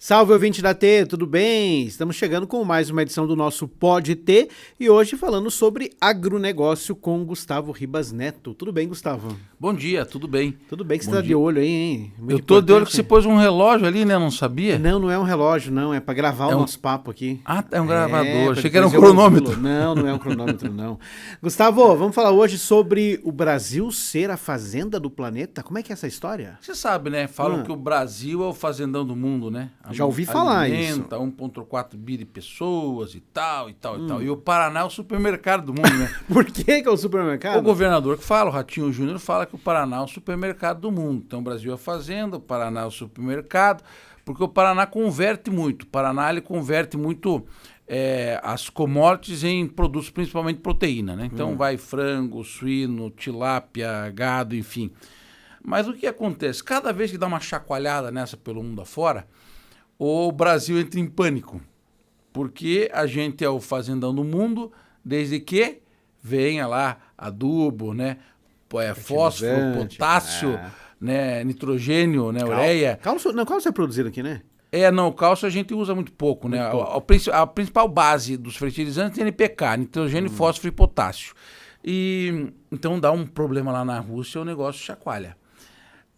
Salve, ouvinte da T, tudo bem? Estamos chegando com mais uma edição do nosso Pode T e hoje falando sobre agronegócio com Gustavo Ribas Neto. Tudo bem, Gustavo? Bom dia, tudo bem? Tudo bem que você Bom tá dia. de olho aí, hein? Muito Eu tô de olho que importante. você pôs um relógio ali, né? Não sabia? Não, não é um relógio, não. É para gravar o nosso papo aqui. Ah, é um gravador. pra Achei que era um depois eu cronômetro. ouvi-lo. Não, não é um cronômetro, não. Gustavo, vamos falar hoje sobre o Brasil ser a fazenda do planeta. Como é que é essa história? Você sabe, né? Falam que o Brasil é o fazendão do mundo, né? Já ouvi falar isso. 1,4 bi de pessoas e tal, e tal, e tal. E o Paraná é o supermercado do mundo, né? Por que é o supermercado? O governador que fala, o Ratinho Júnior, fala que o Paraná é o supermercado do mundo. Então o Brasil é a fazenda, o Paraná é o supermercado, porque o Paraná converte muito. O Paraná ele converte muito as commodities em produtos, principalmente proteína, né? Então vai frango, suíno, tilápia, gado, enfim. Mas o que acontece? Cada vez que dá uma chacoalhada nessa pelo mundo afora, o Brasil entra em pânico. Porque a gente é o fazendão do mundo, desde que venha lá adubo, né? Fósforo, potássio, né? Nitrogênio, né? Ureia. Cálcio é produzido aqui, né? O cálcio a gente usa muito pouco, né? A principal base dos fertilizantes é NPK, nitrogênio, fósforo e potássio. E então dá um problema lá na Rússia, o negócio chacoalha.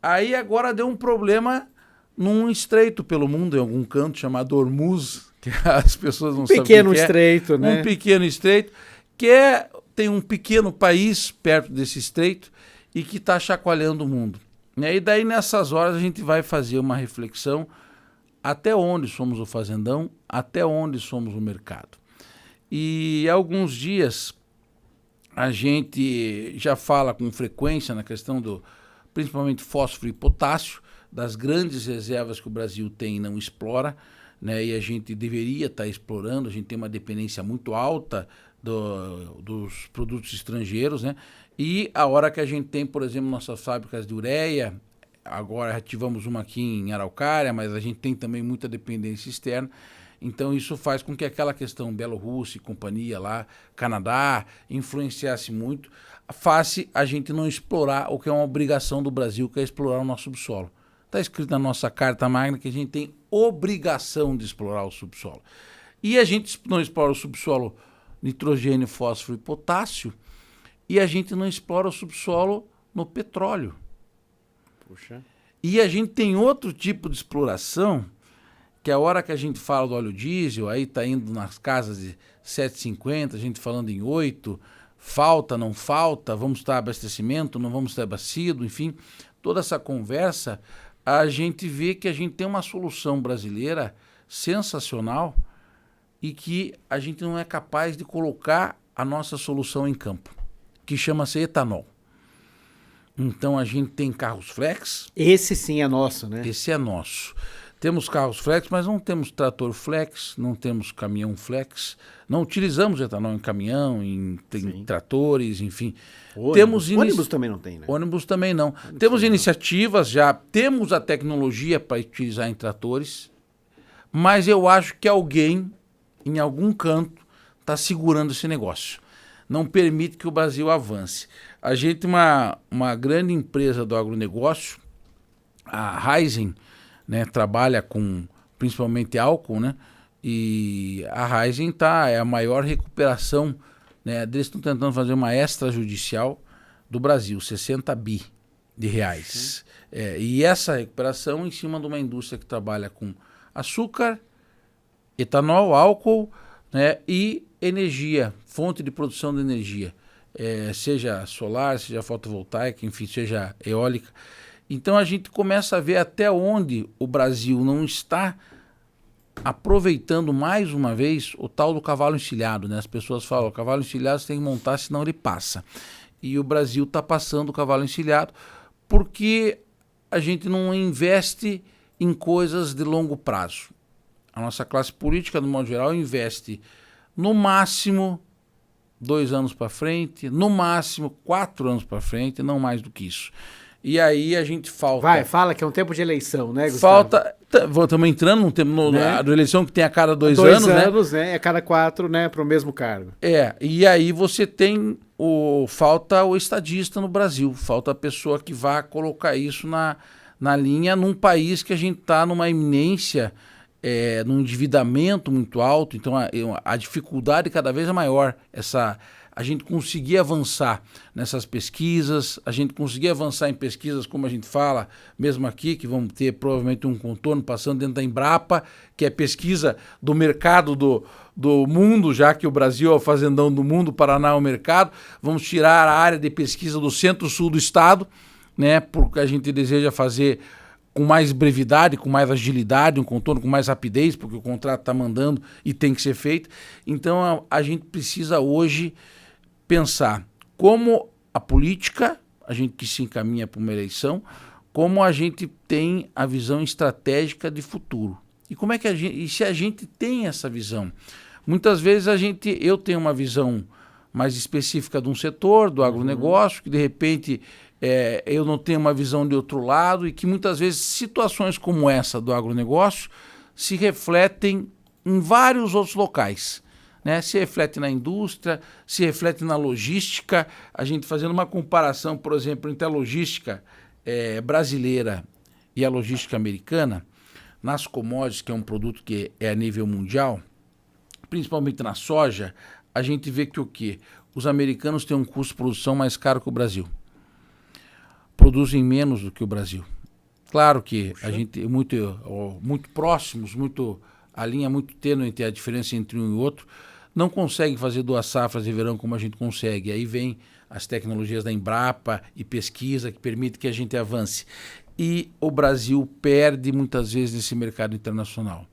Aí agora deu um problema num estreito pelo mundo, em algum canto chamado Hormuz, que as pessoas não sabem o que é. Pequeno estreito, né? Um pequeno estreito, tem um pequeno país perto desse estreito e que está chacoalhando o mundo. E daí nessas horas a gente vai fazer uma reflexão até onde somos o fazendão, até onde somos o mercado. E há alguns dias a gente já fala com frequência na questão do principalmente fósforo e potássio, das grandes reservas que o Brasil tem e não explora, né? E a gente deveria estar explorando, a gente tem uma dependência muito alta dos produtos estrangeiros, né? E a hora que a gente tem, por exemplo, nossas fábricas de ureia, agora ativamos uma aqui em Araucária, mas a gente tem também muita dependência externa. Então isso faz com que aquela questão Bielorrússia e companhia lá, Canadá, influenciasse muito, face a gente não explorar o que é uma obrigação do Brasil, que é explorar o nosso subsolo. Está escrito na nossa Carta Magna que a gente tem obrigação de explorar o subsolo. E a gente não explora o subsolo nitrogênio, fósforo e potássio, e a gente não explora o subsolo no petróleo. Puxa. E a gente tem outro tipo de exploração, que a hora que a gente fala do óleo diesel, aí está indo nas casas de 7,50, a gente falando em 8, falta, não falta, vamos ter abastecimento, não vamos ter abastecido, enfim, toda essa conversa, a gente vê que a gente tem uma solução brasileira sensacional e que a gente não é capaz de colocar a nossa solução em campo, que chama-se etanol. Então a gente tem carros flex. Esse sim é nosso, né? Esse é nosso. Temos carros flex, mas não temos trator flex, não temos caminhão flex, não utilizamos etanol em caminhão, em tratores, enfim. Ônibus também não tem, né? Ônibus também não. Temos iniciativas já, temos a tecnologia para utilizar em tratores, mas eu acho que alguém, em algum canto, está segurando esse negócio. Não permite que o Brasil avance. A gente tem uma grande empresa do agronegócio, a Raízen, né, trabalha com principalmente álcool, né? E a Raízen é a maior recuperação, né? Eles estão tentando fazer uma extrajudicial do Brasil, 60 bi de reais. E essa recuperação em cima de uma indústria que trabalha com açúcar, etanol, álcool, né, e energia, fonte de produção de energia, seja solar, seja fotovoltaica, enfim, seja eólica. Então a gente começa a ver até onde o Brasil não está aproveitando mais uma vez o tal do cavalo encilhado, né? As pessoas falam, o cavalo encilhado você tem que montar, senão ele passa. E o Brasil está passando o cavalo encilhado porque a gente não investe em coisas de longo prazo. A nossa classe política, no modo geral, investe no máximo 2 anos para frente, no máximo 4 anos para frente, não mais do que isso. E aí a gente fala que é um tempo de eleição, né, Gustavo? Estamos entrando num tempo, né? A eleição que tem a cada 2 anos, né? 2 anos, né? A cada 4, né? Para o mesmo cargo. E aí você tem falta o estadista no Brasil, falta a pessoa que vá colocar isso na linha num país que a gente está numa iminência num endividamento muito alto, então a dificuldade cada vez é maior, a gente conseguir avançar nessas pesquisas, a gente conseguir avançar em pesquisas, como a gente fala, mesmo aqui, que vamos ter provavelmente um contorno passando dentro da Embrapa, que é pesquisa do mercado do mundo, já que o Brasil é o fazendão do mundo, o Paraná é o mercado. Vamos tirar a área de pesquisa do centro-sul do estado, né, porque a gente deseja fazer com mais brevidade, com mais agilidade, um contorno com mais rapidez, porque o contrato está mandando e tem que ser feito. Então a gente precisa hoje pensar como a política, a gente que se encaminha para uma eleição, como a gente tem a visão estratégica de futuro. E como é que e se a gente tem essa visão? Muitas vezes eu tenho uma visão mais específica de um setor, do agronegócio, que de repente eu não tenho uma visão de outro lado, e que muitas vezes situações como essa do agronegócio se refletem em vários outros locais. Né? Se reflete na indústria, se reflete na logística. A gente fazendo uma comparação, por exemplo, entre a logística brasileira e a logística americana, nas commodities, que é um produto que é a nível mundial, principalmente na soja, a gente vê que o quê? Os americanos têm um custo de produção mais caro que o Brasil. Produzem menos do que o Brasil. Claro que a gente é muito próximos, a linha muito tênue entre a diferença entre um e outro, não consegue fazer 2 safras de verão como a gente consegue. Aí vem as tecnologias da Embrapa e pesquisa que permite que a gente avance. E o Brasil perde muitas vezes nesse mercado internacional.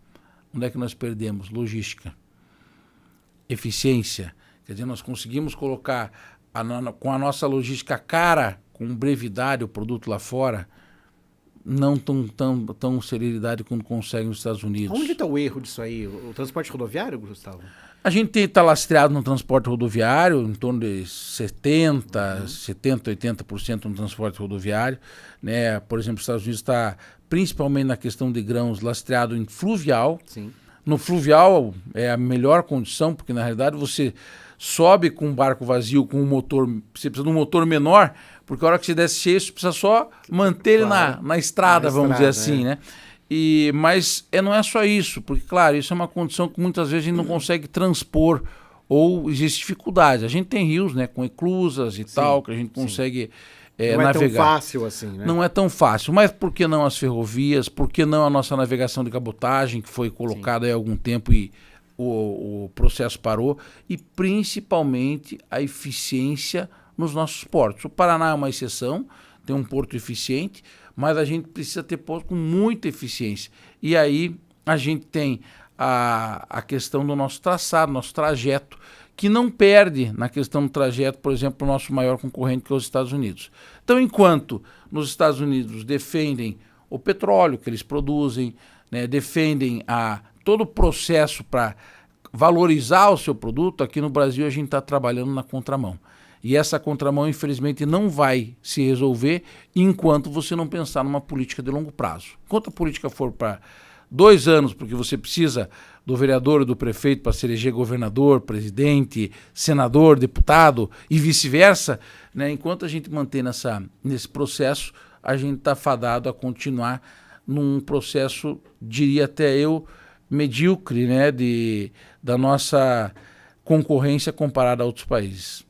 Onde é que nós perdemos? Logística. Eficiência. Quer dizer, nós conseguimos colocar com a nossa logística cara, com brevidade, o produto lá fora, não tão celeridade como consegue nos Estados Unidos. Onde está o erro disso aí? O transporte rodoviário, Gustavo? A gente está lastreado no transporte rodoviário, em torno de 70%, 80% no transporte rodoviário. Né? Por exemplo, os Estados Unidos está, principalmente na questão de grãos, lastreado em fluvial. Sim. No fluvial é a melhor condição, porque na realidade você sobe com um barco vazio, com um motor, você precisa de um motor menor, porque a hora que você desce cheio, você precisa só manter ele na estrada, vamos dizer assim, né? Mas não é só isso, porque, claro, isso é uma condição que muitas vezes a gente não consegue transpor ou existe dificuldade. A gente tem rios, né, com eclusas e tal, que a gente consegue não navegar. Não é tão fácil assim, né? Não é tão fácil. Mas por que não as ferrovias? Por que não a nossa navegação de cabotagem, que foi colocada há algum tempo e o processo parou? E principalmente a eficiência nos nossos portos. O Paraná é uma exceção, tem um porto eficiente, mas a gente precisa ter porto com muita eficiência. E aí a gente tem a questão do nosso traçado, nosso trajeto, que não perde na questão do trajeto, por exemplo, o nosso maior concorrente, que é os Estados Unidos. Então, enquanto nos Estados Unidos defendem o petróleo que eles produzem, né, defendem todo o processo para valorizar o seu produto, aqui no Brasil a gente está trabalhando na contramão. E essa contramão, infelizmente, não vai se resolver enquanto você não pensar numa política de longo prazo. Enquanto a política for para 2 anos, porque você precisa do vereador e do prefeito para se eleger governador, presidente, senador, deputado e vice-versa, né? Enquanto a gente mantém nesse processo, a gente está fadado a continuar num processo, diria até eu, medíocre, né? Da nossa concorrência comparada a outros países.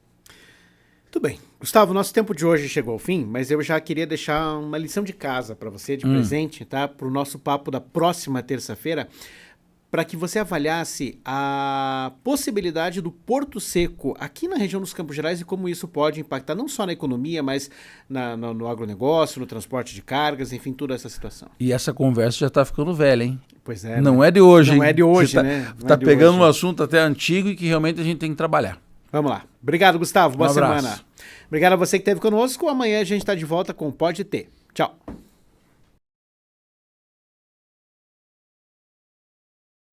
Muito bem. Gustavo, nosso tempo de hoje chegou ao fim, mas eu já queria deixar uma lição de casa para você, de presente, tá? Para o nosso papo da próxima terça-feira, para que você avaliasse a possibilidade do Porto Seco aqui na região dos Campos Gerais e como isso pode impactar não só na economia, mas no agronegócio, no transporte de cargas, enfim, toda essa situação. E essa conversa já está ficando velha, hein? Pois é. Não é de hoje, hein? Não é de hoje, você né? Está pegando um assunto até antigo e que realmente a gente tem que trabalhar. Vamos lá. Obrigado, Gustavo. Boa Um abraço. semana. Obrigado a você que esteve conosco. Amanhã a gente está de volta com o Pode Ter. Tchau.